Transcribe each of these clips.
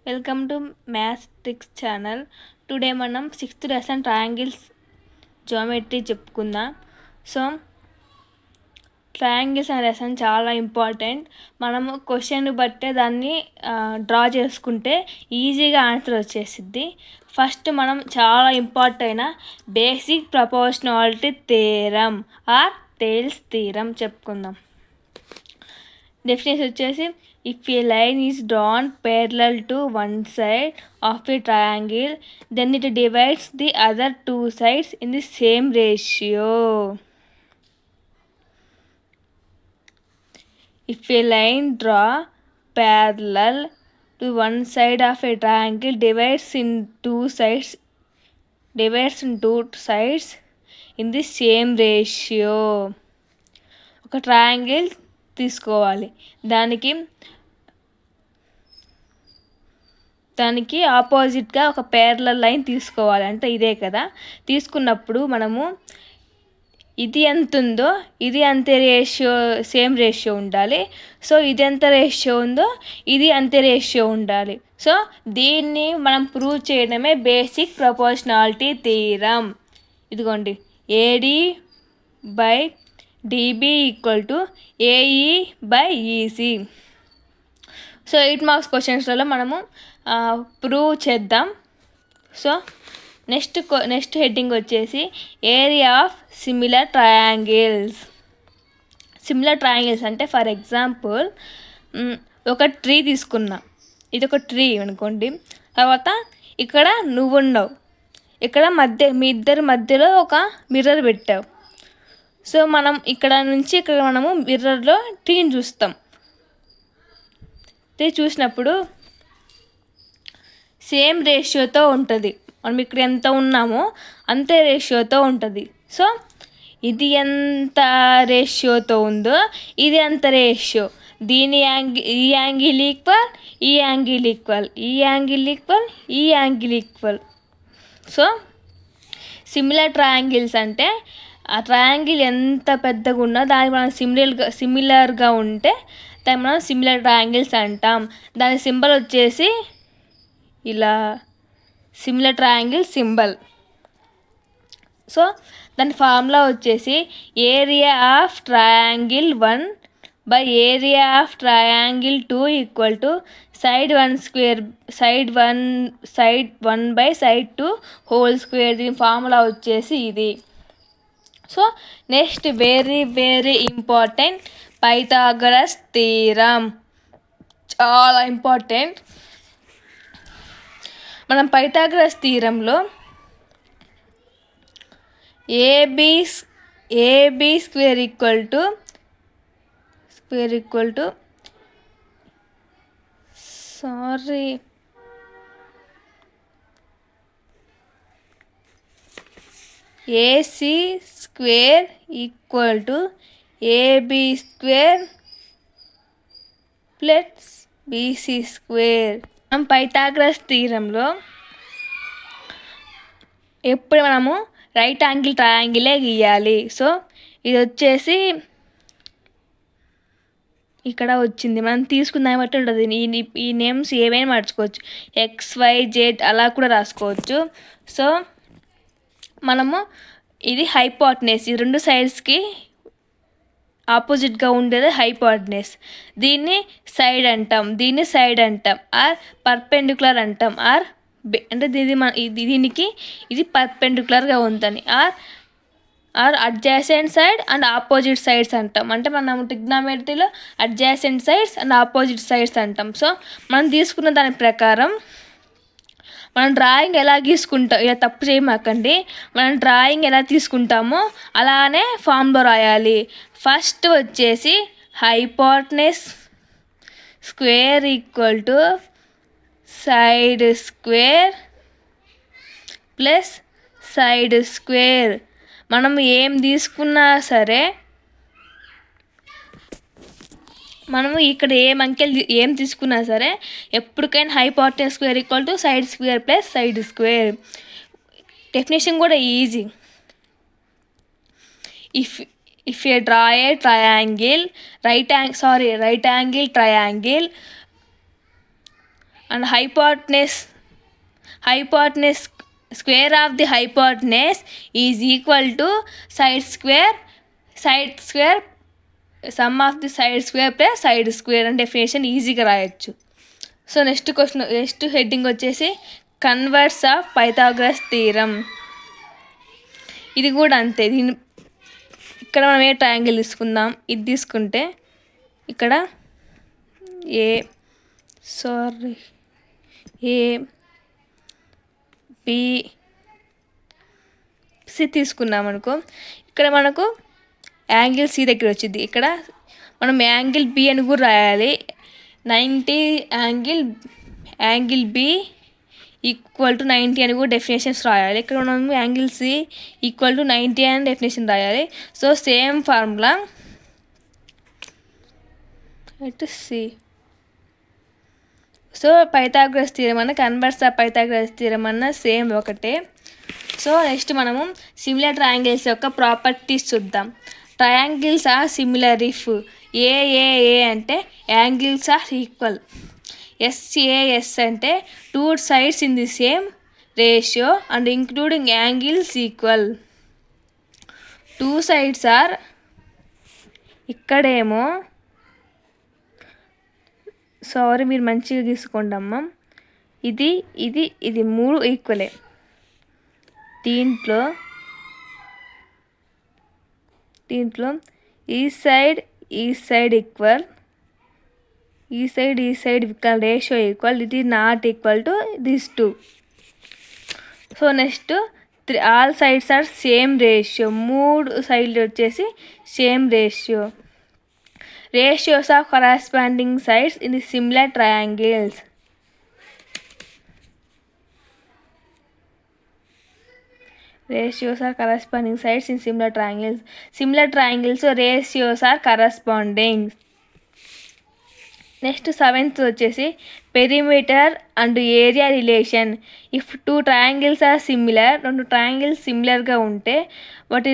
Welcome to maths tricks channel. Today మనం 6th lesson triangles geometry చెప్పుకుందాం. So triangles అనే lesson చాలా important. మనము క్వశ్చన్ బట్టే దాన్ని డ్రా చేసుకుంటే ఈజీగా ఆన్సర్ వచ్చేసిద్ది. ఫస్ట్ మనం చాలా ఇంపార్టెంట్ అయిన basic proportionality theorem or Thales theorem చెప్పుకుందాం. డెఫినేషన్ వచ్చేసి, if a line is drawn parallel to one side of a triangle, then it divides the other two sides in the same ratio. If a line drawn parallel to one side of a triangle divides in two sides in the same ratio. ఒక triangle తీసుకోవాలి, దానికి ఆపోజిట్గా ఒక parallel line తీసుకోవాలి. అంటే ఇదే కదా. తీసుకున్నప్పుడు మనము ఇది ఎంత ఉందో ఇది అంతే రేషియో, సేమ్ రేషియో ఉండాలి. సో ఇది ఎంత రేషియో ఉందో ఇది అంతే రేషియో ఉండాలి. సో దీన్ని మనం ప్రూవ్ చేయడమే బేసిక్ ప్రపోర్షనాలిటీ థియరం. ఇదిగోండి, AD by DB equal to AE by EC. So 8 marks క్వశ్చన్స్లలో మనము ప్రూవ్ చేద్దాం. సో నెక్స్ట్ హెడ్డింగ్ వచ్చేసి area of similar triangles. Similar triangles అంటే, ఫర్ ఎగ్జాంపుల్, ఒక ట్రీ తీసుకున్నా. ఇది ఒక ట్రీ అనుకోండి. తర్వాత ఇక్కడ నువ్వు ఉన్నావు, ఇక్కడ మీ ఇద్దరి మధ్యలో ఒక మిర్రర్ పెట్టావు. సో మనం ఇక్కడ నుంచి ఇక్కడ మనము మిర్రర్లో ట్రీని చూస్తాం. ట్రీ చూసినప్పుడు సేమ్ రేషియోతో ఉంటుంది. మనం ఇక్కడ ఎంత ఉన్నామో అంతే రేషియోతో ఉంటుంది. సో ఇది ఎంత రేషియోతో ఉందో ఇది అంత రేషియో. ఈ యాంగిల్ ఈక్వల్, ఈ యాంగిల్ ఈక్వల్, ఈ యాంగిల్ ఈక్వల్, ఈ angle equal. So similar triangles అంటే ఆ ట్రయాంగిల్ ఎంత పెద్దగా ఉన్నా దానికి మనం సిమిలర్గా ఉంటే దాన్ని మనం సిమిలర్ ట్రయాంగిల్స్ అంటాం. దాని సింబల్ వచ్చేసి ఇలా, సిమిలర్ ట్రయాంగిల్ సింబల్. సో దాని ఫార్ములా వచ్చేసి area of triangle 1 by area of triangle 2 equal to side 1 by side 2 whole square. దీని ఫార్ములా వచ్చేసి ఇది. So next very very important, Pythagoras theorem. చాలా ఇంపార్టెంట్. మనం పైథాగరస్ థీరంలో AB square equal to AC square equal to AB square plus BC square. మనం Pythagoras థీరంలో ఎప్పుడు మనము రైట్ యాంగిల్ ట్రయాంగిలే గీయాలి. సో ఇది వచ్చేసి ఇక్కడ వచ్చింది. మనం తీసుకున్న బట్టి ఉంటుంది. ఈ నేమ్స్ ఏవైనా మార్చుకోవచ్చు, XYZ అలా కూడా రాసుకోవచ్చు. సో మనము ఇది హైపోటెనస్, ఈ రెండు సైడ్స్కి ఆపోజిట్గా ఉండేది హైపోటెనస్. దీన్ని సైడ్ అంటాం, ఆర్ పర్పెండిక్యులర్ అంటాం, అంటే దీనికి ఇది పర్పెండిక్యులర్గా ఉందని, or adjacent side and opposite sides అంటాం. అంటే మనం ట్రిగ్నామెట్రీలో adjacent sides and opposite sides అంటాం. సో మనం తీసుకున్న దాని ప్రకారం మనం డ్రాయింగ్ ఎలా గీసుకుంటాం, ఇలా తప్పు చేయమాకండి. మనం డ్రాయింగ్ ఎలా తీసుకుంటామో అలానే ఫామ్లో రాయాలి. ఫస్ట్ వచ్చేసి hypotenuse square equal to side square plus side square. మనం ఏం తీసుకున్నా సరే, మనము ఇక్కడ ఏం తీసుకున్నా సరే ఎప్పటికైనా hypotenuse square equal to side square plus side square. Definition కూడా easy. If you draw a triangle, right angle triangle and hypotenuse square of the hypotenuse is equal to side square sum of the side square plus side square అని definition ఈజీగా రాయొచ్చు. So next heading వచ్చేసి converse of Pythagoras theorem. ఇది కూడా అంతే. ఇక్కడ మనం a triangle తీసుకుందాం, ఇది తీసుకుంటే ఇక్కడ ABC తీసుకున్నాం అనుకో, ఇక్కడ మనకు యాంగిల్ సి దగ్గర వచ్చింది. ఇక్కడ మనం యాంగిల్ బి అని కూడా రాయాలి. 90 యాంగిల్ బి ఈక్వల్ టు 90 అని కూడా డెఫినేషన్స్ రాయాలి. ఇక్కడ మనం యాంగిల్ సి ఈక్వల్ టు 90 అని డెఫినేషన్ రాయాలి. So same formula C. So Pythagoras theorem అన్న కన్వర్స్ ఆఫ్ పైథాగరస్ థీరం అన్న సేమ్ ఒకటే. సో నెక్స్ట్ మనము సిమిలర్ ట్రయాంగిల్స్ యొక్క ప్రాపర్టీస్ చూద్దాం. Triangles are similar if a అంటే యాంగిల్స్ ఆర్ ఈక్వల్, ఎస్ అంటే 2 sides in the same ratio and including angles equal. 2 sides are ఇక్కడేమో sorry మీరు మంచిగా తీసుకోండి అమ్మ, ఇది 3 ఈక్వలే. దీంట్లో ఈ సైడ్ ఈక్వల్, ఈ side equal, ratio equal. It is not equal to this 2. So next all sides are same ratio. 3 సైడ్లు వచ్చేసి same ratio. Ratios of corresponding sides in the similar triangles. Ratios are corresponding sides in similar triangles. Similar triangles, so ratios are corresponding. Next 7th వచ్చేసి perimeter and area relation. If 2 triangles are similar, 2 triangles సిమిలర్గా ఉంటే వాటి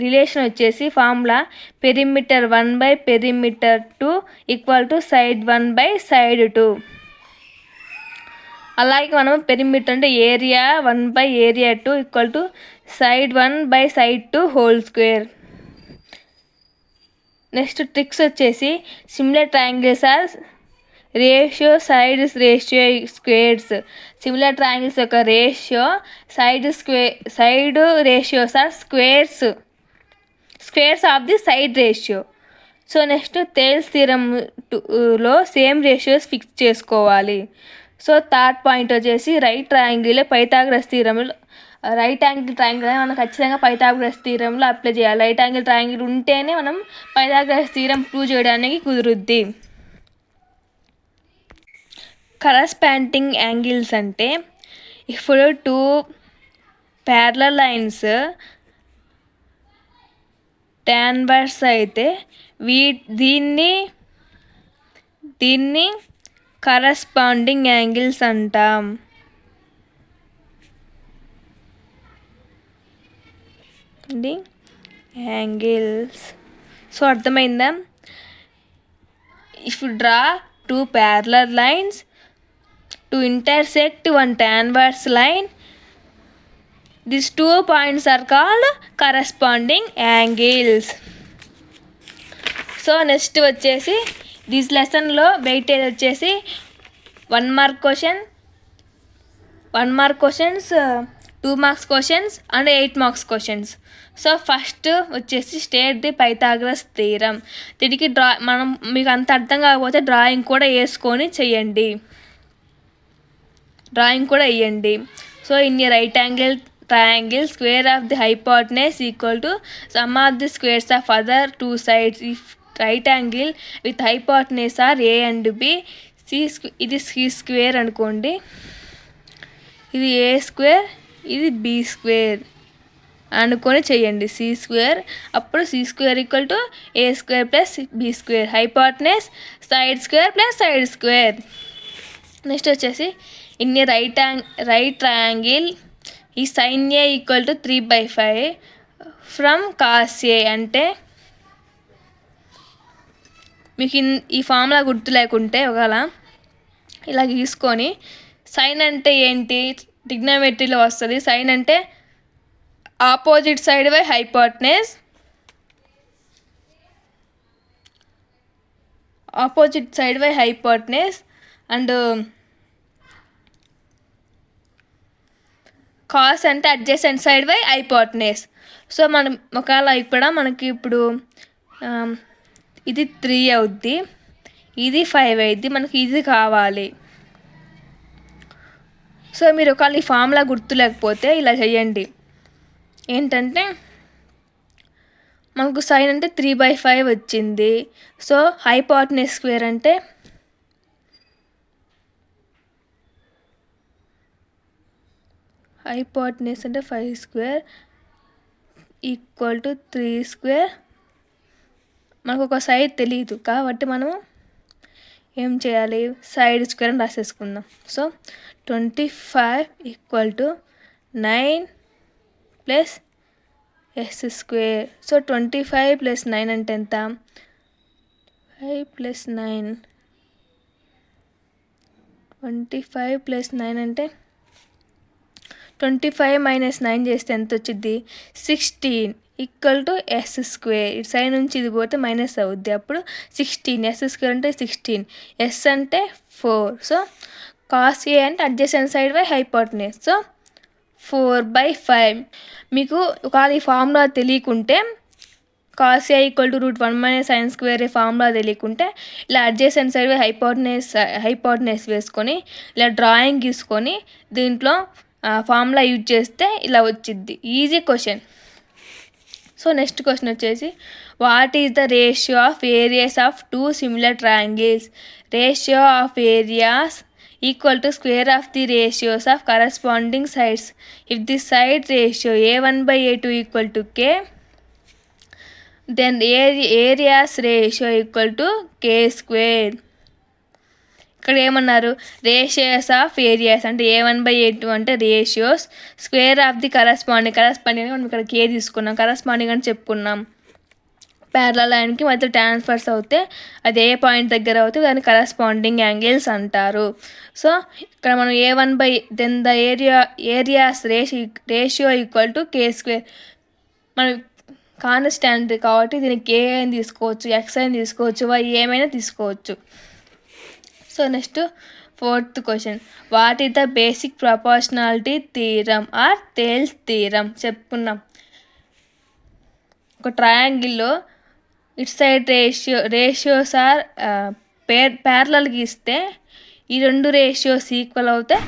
relation వచ్చేసి formula perimeter perimeter 2 equal to side side 2. అలాగే మనం perimeter అంటే area area 2 equal to side side 2 whole square. Next tricks వచ్చేసి similar triangles are ratio sides ratio squares. Similar triangles యొక్క ratio side ratios are squares of the side ratio. So next Thales థీరంలో same ratios fix చేసుకోవాలి. So third point వచ్చేసి right triangle Pythagoras థీరంలో, right angle triangle మనం ఖచ్చితంగా Pythagoras థీరంలో apply చేయాలి. Right angle triangle ఉంటేనే మనం పైథాగరస్ థీరం ప్రూవ్ చేయడానికి కుదురుద్ది. కరస్పాండింగ్ యాంగిల్స్ అంటే ఇప్పుడు 2 parallel లైన్స్ ట్యాన్వర్స్ అయితే దీన్ని కరస్పాండింగ్ యాంగిల్స్ అంటాం. యాంగిల్స్. సో అర్థమైందా? If draw 2 parallel lines to intersect one transverse line, these 2 points are called corresponding angles. So next వచ్చేసి దిస్ లెసన్లో వెయిటేజ్ వచ్చేసి 1 mark questions, 2 marks questions and 8 marks questions. So first వచ్చేసి state the Pythagoras theorem. దీనికి మీకు అంత అర్థం కాకపోతే drawing కూడా వేయండి. So in a right angle triangle, square of the hypotenuse equal to sum of the squares of other 2 sides. If right angle with hypotenuse are A and B, ఇది C square అనుకోండి, ఇది A square, ఇది B square అనుకొని చేయండి. C square, అప్పుడు C square equal to A square plus B square, hypotenuse side square plus side square. Next వచ్చేసి in a right triangle ఈ sin A equal to 3/5 from cos A. అంటే మీకు ఈ formula గుర్తు లేకుంటే ఒకవేళ ఇలా గీసుకొని సైన్ అంటే ఏంటి ట్రిగ్నోమెట్రీలో వస్తుంది. సైన్ అంటే opposite side by hypotenuse, opposite side by hypotenuse and cos అంటే adjacent side by hypotenuse. So మనం ఒకవేళ ఇప్పుడు ఇది 3 అవుద్ది, ఇది 5 అవుద్ది, మనకి ఇది కావాలి. సో మీరు ఒకవేళ ఈ ఫార్ములా గుర్తులేకపోతే ఇలా చేయండి. ఏంటంటే మనకు సైన్ అంటే 3/5 వచ్చింది. సో హైపోటెనస్ స్క్వేర్ అంటే హైపోటెనస్ అంటే 5 స్క్వేర్ ఈక్వల్ టు 3 స్క్వేర్. మనకు ఒక సైడ్ తెలియదు కాబట్టి మనం ఏం చేయాలి, సైడ్ స్క్వేర్ అని రాసేసుకుందాం. So 25 equal to 9 plus S square. So 25 plus 9 అంటే ఎంత, 5 ప్లస్ 9, 25 ప్లస్ 9 అంటే 25 మైనస్ 9 చేస్తే ఎంత వచ్చింది, 16 ఈక్వల్ టు ఎస్ స్క్వేర్. ఇటు సైడ్ నుంచి ఇది పోతే మైనస్ అవుద్ది, అప్పుడు 16. ఎస్ స్క్వేర్ అంటే 16, ఎస్ అంటే 4. సో కాస్ ఏ అంటే adjacent side by hypotenuse. So 4/5. మీకు ఒకవేళ ఈ ఫార్ములా తెలియకుంటే cos A equal to √1 - sin square ఈ ఫార్ములా తెలియకుంటే ఇలా అడ్జసెంట్ సైడ్ బై హైపోటెనస్ వేసుకొని ఇలా డ్రాయింగ్ గీసుకొని దీంట్లో ఫార్ములా యూజ్ చేస్తే ఇలా వచ్చిద్ది. Easy question. So next question వచ్చేసి what is the ratio of areas of 2 similar triangles. Ratio of areas equal to square of the ratios of corresponding sides. If the side ratio A1/A2 equal to K, then areas ratio equal to K square. ఇక్కడ ఏమన్నారు, ratios of areas అంటే A1/A2 అంటే ratios, square of the corresponding మనం ఇక్కడ K తీసుకున్నాం, corresponding అని చెప్పుకున్నాం. Parallel లైన్కి మధ్య ట్రాన్స్ఫర్స్ అవుతే అది ఏ పాయింట్ దగ్గర అవుతే దాన్ని కరస్పాండింగ్ యాంగిల్స్ అంటారు. సో ఇక్కడ మనం then the areas ratio equal to K square. మనం కాన్స్టాంట్ కాబట్టి దీనికి K అని తీసుకోవచ్చు, X అని తీసుకోవచ్చు, Y ఏమైనా తీసుకోవచ్చు. So next 4th question what is the basic proportionality theorem or Thales theorem. చెప్పుకున్నాం, ఒక ట్రయాంగిల్లో it side ratios are parallel గీస్తే ఈ రెండు రేషియోస్ ఈక్వల్ అవుతే